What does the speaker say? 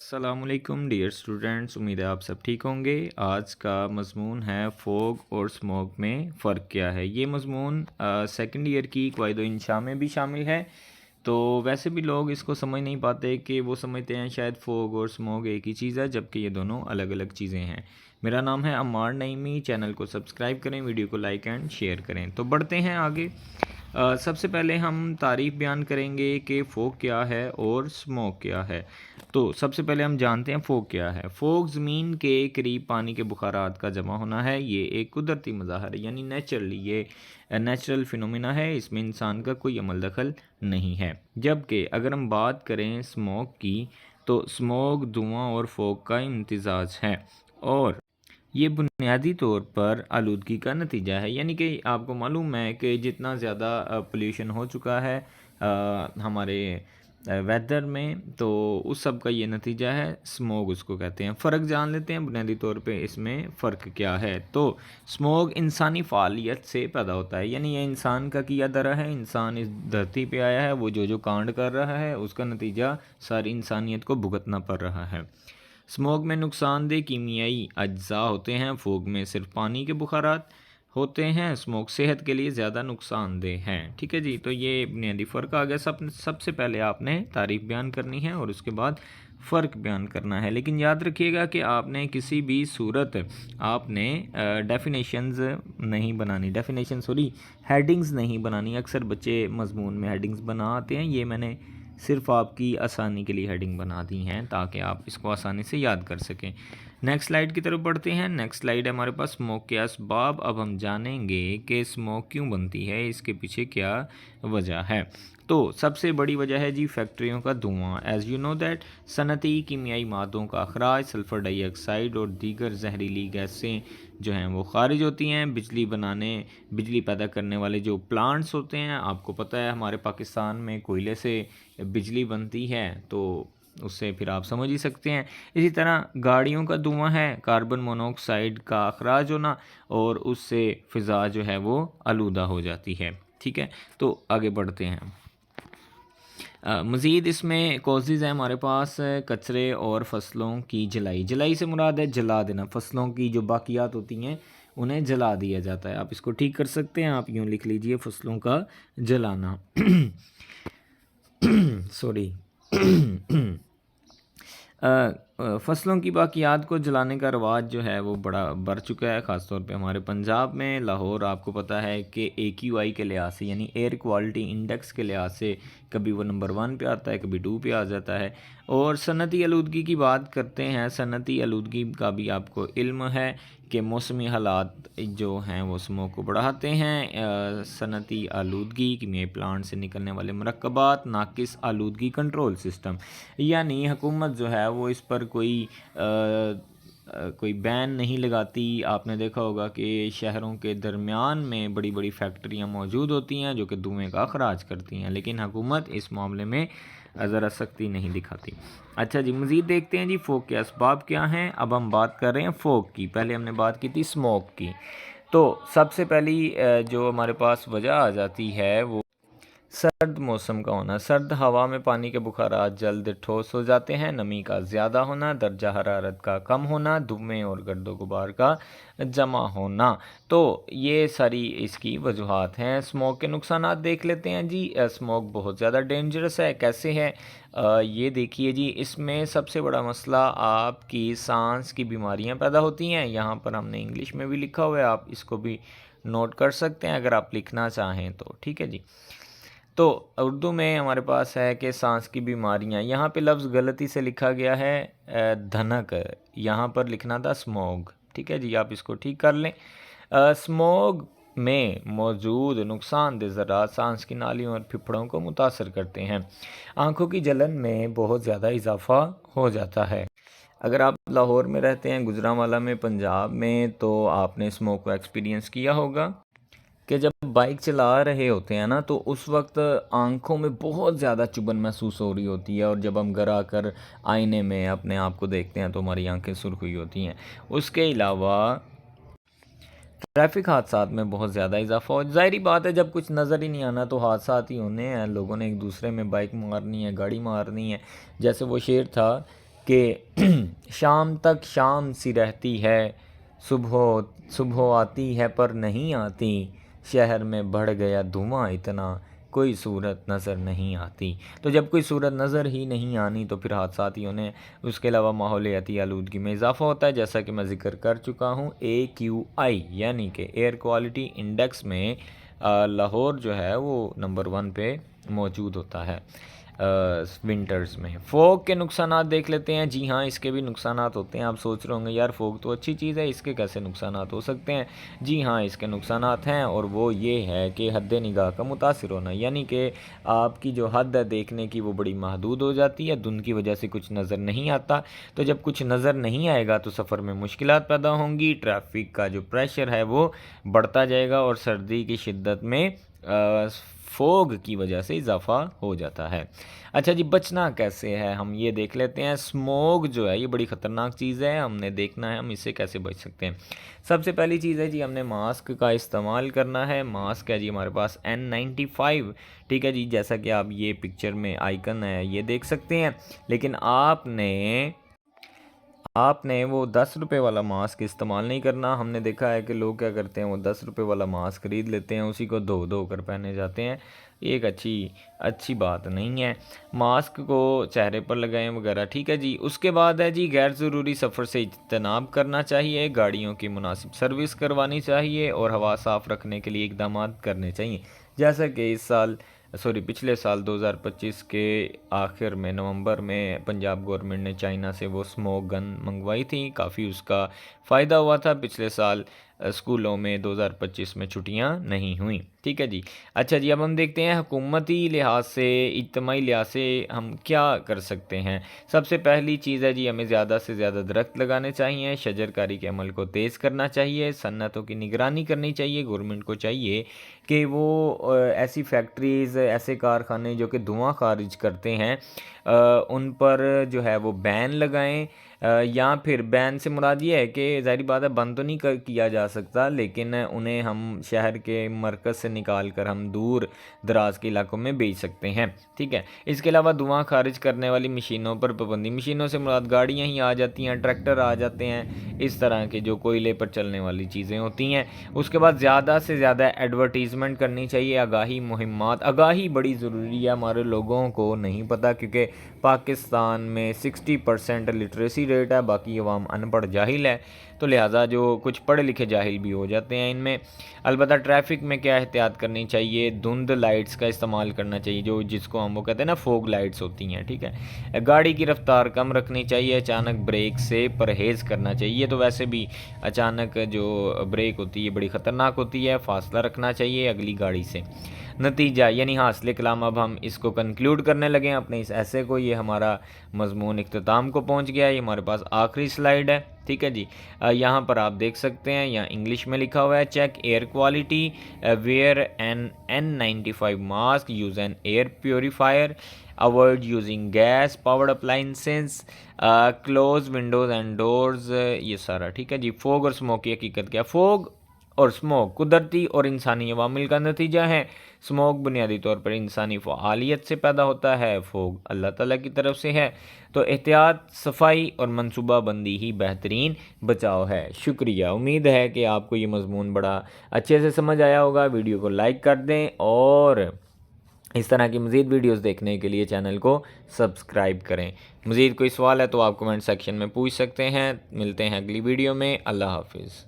السلام علیکم dear students, امید ہے آپ سب ٹھیک ہوں گے۔ آج کا مضمون ہے فوگ اور اسموگ میں فرق کیا ہے۔ یہ مضمون سیکنڈ ایئر کی قواعد و انشاء میں بھی شامل ہے، تو ویسے بھی لوگ اس کو سمجھ نہیں پاتے کہ وہ سمجھتے ہیں شاید فوگ اور اسموگ ایک ہی چیز ہے، جبکہ یہ دونوں الگ الگ چیزیں ہیں۔ میرا نام ہے عمار نعیمی، چینل کو سبسکرائب کریں، ویڈیو کو لائک اینڈ شیئر کریں۔ تو بڑھتے ہیں آگے۔ سب سے پہلے ہم تعریف بیان کریں گے کہ فوگ کیا ہے اور اسموگ کیا ہے۔ تو سب سے پہلے ہم جانتے ہیں فوگ کیا ہے۔ فوگ زمین کے قریب پانی کے بخارات کا جمع ہونا ہے۔ یہ ایک قدرتی مظاہر ہے، یعنی یہ نیچرل فینومینا ہے، اس میں انسان کا کوئی عمل دخل نہیں ہے۔ جبکہ اگر ہم بات کریں اسموگ کی، تو اسموگ دھواں اور فوگ کا امتزاج ہے، اور یہ بنیادی طور پر آلودگی کا نتیجہ ہے۔ یعنی کہ آپ کو معلوم ہے کہ جتنا زیادہ پولیوشن ہو چکا ہے ہمارے ویدر میں، تو اس سب کا یہ نتیجہ ہے، اسموگ اس کو کہتے ہیں۔ فرق جان لیتے ہیں بنیادی طور پہ اس میں فرق کیا ہے۔ تو اسموگ انسانی فعالیت سے پیدا ہوتا ہے، یعنی یہ انسان کا کیا درا ہے، انسان اس دھرتی پہ آیا ہے، وہ جو کانڈ کر رہا ہے اس کا نتیجہ ساری انسانیت کو بھگتنا پڑ رہا ہے۔ اسموگ میں نقصان دہ کیمیائی اجزاء ہوتے ہیں، فوگ میں صرف پانی کے بخارات ہوتے ہیں۔ اسموگ صحت کے لیے زیادہ نقصان دہ ہیں۔ ٹھیک ہے جی، تو یہ بنیادی فرق آ گیا۔ سب سے پہلے آپ نے تعریف بیان کرنی ہے اور اس کے بعد فرق بیان کرنا ہے، لیکن یاد رکھیے گا کہ آپ نے کسی بھی صورت آپ نے ڈیفینیشنز نہیں بنانی، ہیڈنگز نہیں بنانی۔ اکثر بچے مضمون میں ہیڈنگز بناتے ہیں، یہ میں نے صرف آپ کی آسانی کے لیے ہیڈنگ بنا دی ہیں تاکہ آپ اس کو آسانی سے یاد کر سکیں۔ نیکسٹ سلائیڈ کی طرف بڑھتے ہیں۔ نیکسٹ سلائیڈ ہے ہمارے پاس اسموگ کے اسباب۔ اب ہم جانیں گے کہ اسموگ کیوں بنتی ہے، اس کے پیچھے کیا وجہ ہے۔ تو سب سے بڑی وجہ ہے جی فیکٹریوں کا دھواں۔ ایز یو نو دیٹ صنعتی کیمیائی مادوں کا اخراج، سلفر ڈائی آکسائڈ اور دیگر زہریلی گیسیں جو ہیں وہ خارج ہوتی ہیں۔ بجلی پیدا کرنے والے جو پلانٹس ہوتے ہیں، آپ کو پتہ ہے ہمارے پاکستان میں کوئلے سے بجلی بنتی ہے، تو اس سے پھر آپ سمجھ ہی سکتے ہیں۔ اسی طرح گاڑیوں کا دھواں ہے، کاربن مونوکسائڈ کا اخراج ہونا، اور اس سے فضا جو ہے وہ آلودہ ہو جاتی ہے۔ ٹھیک ہے، تو آگے بڑھتے ہیں۔ مزید اس میں کوزز ہیں ہمارے پاس، کچرے اور فصلوں کی جلائی سے مراد ہے جلا دینا، فصلوں کی جو باقیات ہوتی ہیں انہیں جلا دیا جاتا ہے۔ آپ اس کو ٹھیک کر سکتے ہیں، آپ یوں لکھ لیجئے فصلوں کا جلانا۔ سوری فصلوں کی باقیات کو جلانے کا رواج جو ہے وہ بڑا بڑھ چکا ہے، خاص طور پہ ہمارے پنجاب میں۔ لاہور آپ کو پتہ ہے کہ AQI کے لحاظ سے، یعنی ایئر کوالٹی انڈیکس کے لحاظ سے کبھی وہ نمبر 1 پہ آتا ہے، کبھی 2 پہ آ جاتا ہے۔ اور صنعتی آلودگی کی بات کرتے ہیں۔ صنعتی آلودگی کا بھی آپ کو علم ہے کہ موسمی حالات جو ہیں وہ اسموگ کو بڑھاتے ہیں۔ صنعتی آلودگی، کیمیائی پلانٹ سے نکلنے والے مرکبات، ناقص آلودگی کنٹرول سسٹم، یعنی حکومت جو ہے وہ اس پر کوئی بین نہیں لگاتی۔ آپ نے دیکھا ہوگا کہ شہروں کے درمیان میں بڑی بڑی فیکٹریاں موجود ہوتی ہیں جو کہ دھوئیں کا اخراج کرتی ہیں، لیکن حکومت اس معاملے میں ذرا سختی نہیں دکھاتی۔ اچھا جی، مزید دیکھتے ہیں جی فوگ کے اسباب کیا ہیں۔ اب ہم بات کر رہے ہیں فوگ کی، پہلے ہم نے بات کی تھی اسموگ کی۔ تو سب سے پہلی جو ہمارے پاس وجہ آ جاتی ہے وہ سرد موسم کا ہونا۔ سرد ہوا میں پانی کے بخارات جلد ٹھوس ہو جاتے ہیں، نمی کا زیادہ ہونا، درجہ حرارت کا کم ہونا، دھوئیں اور گرد و غبار کا جمع ہونا۔ تو یہ ساری اس کی وجوہات ہیں۔ اسموگ کے نقصانات دیکھ لیتے ہیں جی۔ اسموگ بہت زیادہ ڈینجرس ہے۔ کیسے ہے؟ یہ دیکھیے جی، اس میں سب سے بڑا مسئلہ آپ کی سانس کی بیماریاں پیدا ہوتی ہیں۔ یہاں پر ہم نے انگلش میں بھی لکھا ہوا ہے، آپ اس کو بھی نوٹ کر سکتے ہیں اگر آپ لکھنا چاہیں تو۔ ٹھیک ہے جی، تو اردو میں ہمارے پاس ہے کہ سانس کی بیماریاں، یہاں پہ لفظ غلطی سے لکھا گیا ہے دھنک، یہاں پر لکھنا تھا اسموگ۔ ٹھیک ہے جی، آپ اس کو ٹھیک کر لیں۔ اسموگ میں موجود نقصان دہ ذرات سانس کی نالیوں اور پھپھڑوں کو متاثر کرتے ہیں۔ آنکھوں کی جلن میں بہت زیادہ اضافہ ہو جاتا ہے۔ اگر آپ لاہور میں رہتے ہیں، گجرانوالہ میں، پنجاب میں، تو آپ نے اسموگ کو ایکسپیرینس کیا ہوگا کہ جب بائک چلا رہے ہوتے ہیں نا، تو اس وقت آنکھوں میں بہت زیادہ چبھن محسوس ہو رہی ہوتی ہے، اور جب ہم گھر آ کر آئینے میں اپنے آپ کو دیکھتے ہیں تو ہماری آنکھیں سرخ ہوئی ہوتی ہیں۔ اس کے علاوہ ٹریفک حادثات میں بہت زیادہ اضافہ ہو، ظاہری بات ہے جب کچھ نظر ہی نہیں آنا تو حادثات ہی ہونے ہیں، لوگوں نے ایک دوسرے میں بائک مارنی ہے، گاڑی مارنی ہے۔ جیسے وہ شعر تھا کہ شام تک شام سی رہتی ہے، صبح آتی ہے پر نہیں آتی، شہر میں بڑھ گیا دھواں اتنا، کوئی صورت نظر نہیں آتی۔ تو جب کوئی صورت نظر ہی نہیں آنی تو پھر حادثات ہی ہونے۔ اس کے علاوہ ماحولیاتی آلودگی میں اضافہ ہوتا ہے، جیسا کہ میں ذکر کر چکا ہوں۔ AQI یعنی کہ ایئر کوالٹی انڈیکس میں لاہور جو ہے وہ نمبر 1 پہ موجود ہوتا ہے ونٹرز میں۔ فوگ کے نقصانات دیکھ لیتے ہیں۔ جی ہاں، اس کے بھی نقصانات ہوتے ہیں۔ آپ سوچ رہے ہوں گے یار فوگ تو اچھی چیز ہے، اس کے کیسے نقصانات ہو سکتے ہیں؟ جی ہاں، اس کے نقصانات ہیں، اور وہ یہ ہے کہ حد نگاہ کا متاثر ہونا، یعنی کہ آپ کی جو حد ہے دیکھنے کی وہ بڑی محدود ہو جاتی ہے، دھند کی وجہ سے کچھ نظر نہیں آتا۔ تو جب کچھ نظر نہیں آئے گا تو سفر میں مشکلات پیدا ہوں گی، ٹریفک کا جو پریشر ہے وہ بڑھتا جائے گا، اور سردی کی شدت میں فوگ کی وجہ سے اضافہ ہو جاتا ہے۔ اچھا جی، بچنا کیسے ہے ہم یہ دیکھ لیتے ہیں۔ اسموگ جو ہے یہ بڑی خطرناک چیز ہے، ہم نے دیکھنا ہے ہم اس سے کیسے بچ سکتے ہیں۔ سب سے پہلی چیز ہے جی ہم نے ماسک کا استعمال کرنا ہے۔ ماسک ہے جی ہمارے پاس N95، ٹھیک ہے جی، جیسا کہ آپ یہ پکچر میں آئیکن ہے یہ دیکھ سکتے ہیں، لیکن آپ نے وہ 10 روپے والا ماسک استعمال نہیں کرنا۔ ہم نے دیکھا ہے کہ لوگ کیا کرتے ہیں، وہ 10 روپے والا ماسک خرید لیتے ہیں، اسی کو دھو کر پہنے جاتے ہیں۔ یہ ایک اچھی بات نہیں ہے۔ ماسک کو چہرے پر لگائیں وغیرہ، ٹھیک ہے جی۔ اس کے بعد ہے جی غیر ضروری سفر سے اجتناب کرنا چاہیے، گاڑیوں کی مناسب سروس کروانی چاہیے، اور ہوا صاف رکھنے کے لیے اقدامات کرنے چاہیے، جیسا کہ پچھلے سال 2025 کے آخر میں نومبر میں پنجاب گورنمنٹ نے چائنا سے وہ اسموک گن منگوائی تھی، کافی اس کا فائدہ ہوا تھا۔ پچھلے سال اسکولوں میں 2025 میں چھٹیاں نہیں ہوئیں، ٹھیک ہے جی۔ اچھا جی، اب ہم دیکھتے ہیں حکومتی لحاظ سے، اجتماعی لحاظ سے ہم کیا کر سکتے ہیں۔ سب سے پہلی چیز ہے جی ہمیں زیادہ سے زیادہ درخت لگانے چاہیے، شجر کاری کے عمل کو تیز کرنا چاہیے، صنعتوں کی نگرانی کرنی چاہیے۔ گورنمنٹ کو چاہیے کہ وہ ایسی فیکٹریز، ایسے کارخانے جو کہ دھواں خارج کرتے ہیں ان پر جو ہے وہ بین لگائیں، یا پھر بین سے مراد یہ ہے کہ ظاہری بات ہے بند تو نہیں کیا جا سکتا، لیکن انہیں ہم شہر کے مرکز سے نکال کر ہم دور دراز کے علاقوں میں بیچ سکتے ہیں، ٹھیک ہے۔ اس کے علاوہ دھواں خارج کرنے والی مشینوں پر پابندی، مشینوں سے مراد گاڑیاں ہی آ جاتی ہیں، ٹریکٹر آ جاتے ہیں، اس طرح کے جو کوئلے پر چلنے والی چیزیں ہوتی ہیں۔ اس کے بعد زیادہ سے زیادہ ایڈورٹیزمنٹ کرنی چاہیے، آگاہی مہمات، آگاہی بڑی ضروری ہے، ہمارے لوگوں کو نہیں پتہ، کیونکہ پاکستان میں 60% لٹریسی ریٹ ہے، باقی عوام ان پڑھ جاہل ہے، تو لہٰذا جو کچھ پڑھے لکھے جاہل بھی ہو جاتے ہیں ان میں۔ البتہ ٹریفک میں کیا احتیاط کرنی چاہیے، دھند لائٹس کا استعمال کرنا چاہیے، جس کو ہم وہ کہتے ہیں نا فوگ لائٹس ہوتی ہیں، ٹھیک ہے۔ گاڑی کی رفتار کم رکھنی چاہیے، اچانک بریک سے پرہیز کرنا چاہیے، تو ویسے بھی اچانک جو بریک ہوتی ہے بڑی خطرناک ہوتی ہے، فاصلہ رکھنا چاہیے اگلی گاڑی سے۔ نتیجہ یعنی حاصل کلام، اب ہم اس کو کنکلیوڈ کرنے لگے ہیں اپنے اس ایسے کو، یہ ہمارا مضمون اختتام کو پہنچ گیا ہے، یہ ہمارے پاس آخری سلائیڈ ہے، ٹھیک ہے جی۔ یہاں پر آپ دیکھ سکتے ہیں، یہاں انگلش میں لکھا ہوا ہے، check air quality, wear an N95 mask, use an air purifier, avoid using gas powered appliances, close windows and doors, یہ سارا ٹھیک ہے جی۔ فوگ اور اسموک کی حقیقت کیا؟ فوگ اور اسموک قدرتی اور انسانی عوامل کا نتیجہ ہے۔ اسموک بنیادی طور پر انسانی فعالیت سے پیدا ہوتا ہے، فوگ اللہ تعالیٰ کی طرف سے ہے۔ تو احتیاط، صفائی اور منصوبہ بندی ہی بہترین بچاؤ ہے۔ شکریہ، امید ہے کہ آپ کو یہ مضمون بڑا اچھے سے سمجھ آیا ہوگا۔ ویڈیو کو لائک کر دیں، اور اس طرح کی مزید ویڈیوز دیکھنے کے لیے چینل کو سبسکرائب کریں۔ مزید کوئی سوال ہے تو آپ کمنٹ سیکشن میں پوچھ سکتے ہیں۔ ملتے ہیں اگلی ویڈیو میں، اللہ حافظ۔